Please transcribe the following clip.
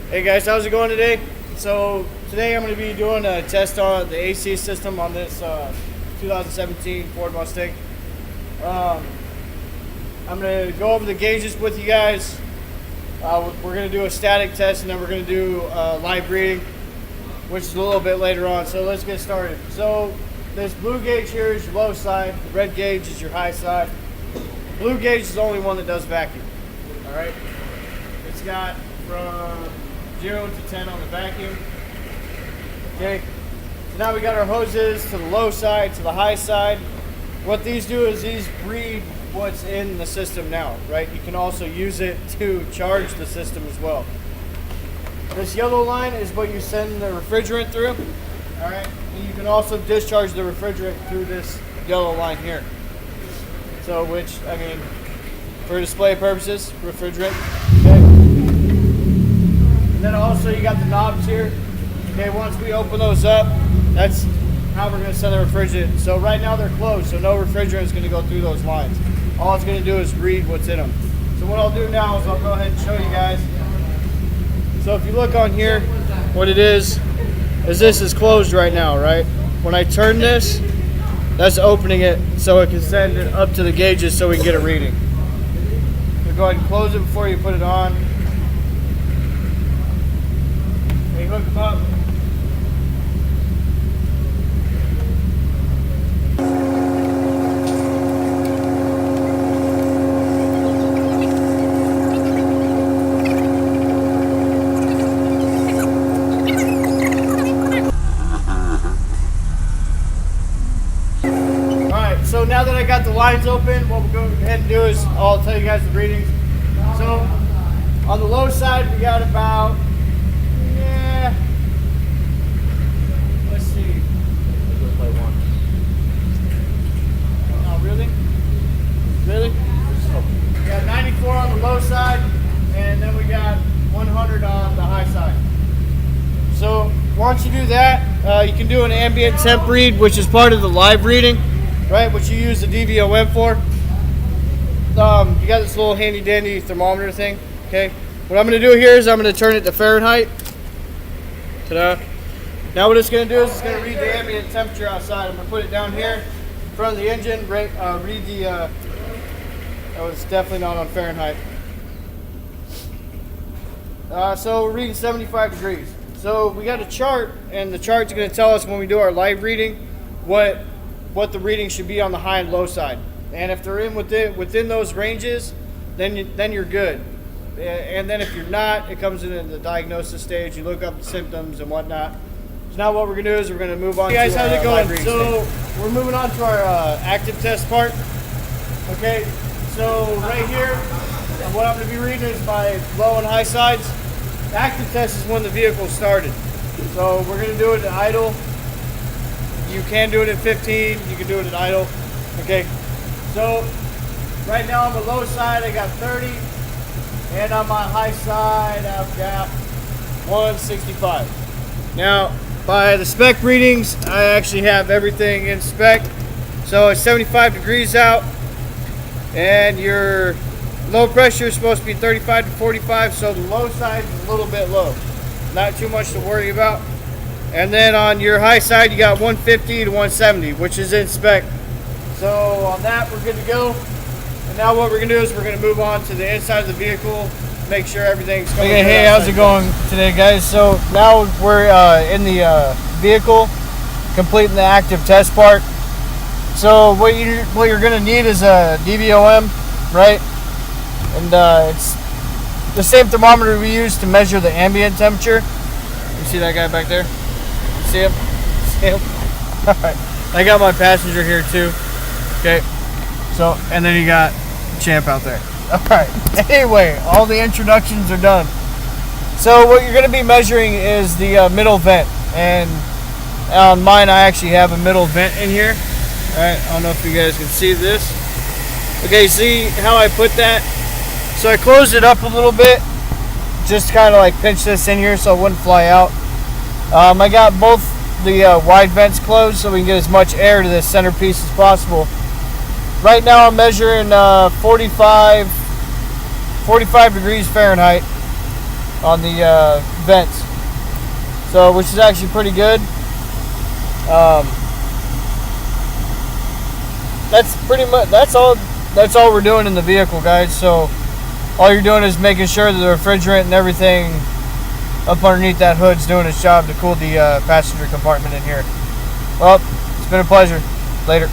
Hey guys, how's it going today? So today I'm going to be doing a test on the AC system on this 2017 Ford Mustang. I'm going to go over the gauges with you guys. We're going to do a static test and then we're going to do live reading, which is a little bit later on. So let's get started. So this blue gauge here is your low side. The red gauge is your high side. Blue gauge is the only one that does vacuum. All right. It's got from 0 to 10 on the vacuum. Okay, so now we got our hoses to the low side, to the high side. What these do is these read what's in the system now, right? You can also use it to charge the system as well. This yellow line is what you send the refrigerant through, all right? And you can also discharge the refrigerant through this yellow line here. So, which, I mean, for display purposes, refrigerant, okay? And then also you got the knobs here. Okay, once we open those up, that's how we're going to send the refrigerant. So right now they're closed, so no refrigerant is going to go through those lines. All it's going to do is read what's in them. So what I'll do now is I'll go ahead and show you guys. So if you look on here, what it is this is closed right now, right? When I turn this, that's opening it so it can send it up to the gauges so we can get a reading. So go ahead and close it before you put it on. Hook them up. Alright, so now that I got the lines open, what we'll go ahead and do is I'll tell you guys the readings. So on the low side we got about Really? We got 94 on the low side, and then we got 100 on the high side. So once you do that, you can do an ambient temp read, which is part of the live reading, right? Which you use the DVOM for. You got this little handy dandy thermometer thing. Okay. What I'm going to do here is I'm going to turn it to Fahrenheit. Ta-da. Now what it's going to do is it's going to read the ambient temperature outside. I'm going to put it down here in front of the engine, read the. Oh, it's definitely not on Fahrenheit. So we're reading 75 degrees. So we got a chart, and the chart's going to tell us when we do our live reading what the reading should be on the high and low side. And if they're within those ranges, then you're good. And then if you're not, it comes in the diagnosis stage. You look up the symptoms and whatnot. So now what we're going to do is we're going to move on. Hey guys, how's it going? So we're moving on to our active test part. Okay. So right here, what I'm going to be reading is my low and high sides. The active test is when the vehicle started. So we're going to do it at idle. You can do it at 15. You can do it at idle. Okay. So right now on the low side, I got 30. And on my high side, I've got 165. Now, by the spec readings, I actually have everything in spec. So it's 75 degrees out. And your low pressure is supposed to be 35 to 45, so the low side is a little bit low. Not too much to worry about. And then on your high side, you got 150 to 170, which is in spec. So on that, we're good to go. And now what we're going to do is we're going to move on to the inside of the vehicle, make sure everything's going good. Hey, how's it going today, guys? So now we're in the vehicle, completing the active test part. So what you're going to need is a DVOM, right? And it's the same thermometer we use to measure the ambient temperature. You see that guy back there? See him? See him? All right. I got my passenger here too. Okay. So, and then you got Champ out there. All right. Anyway, all the introductions are done. So what you're going to be measuring is the middle vent. And on mine, I actually have a middle vent in here. Alright, I don't know if you guys can see this. Okay, see how I put that? So I closed it up a little bit. Just kind of like pinch this in here so it wouldn't fly out. I got both the wide vents closed so we can get as much air to this centerpiece as possible. Right now I'm measuring 45 degrees Fahrenheit. on the vents. So, which is actually pretty good. That's pretty much that's all we're doing in the vehicle, guys. So all you're doing is making sure that the refrigerant and everything up underneath that hood's doing its job to cool the passenger compartment in here. Well, it's been a pleasure. Later.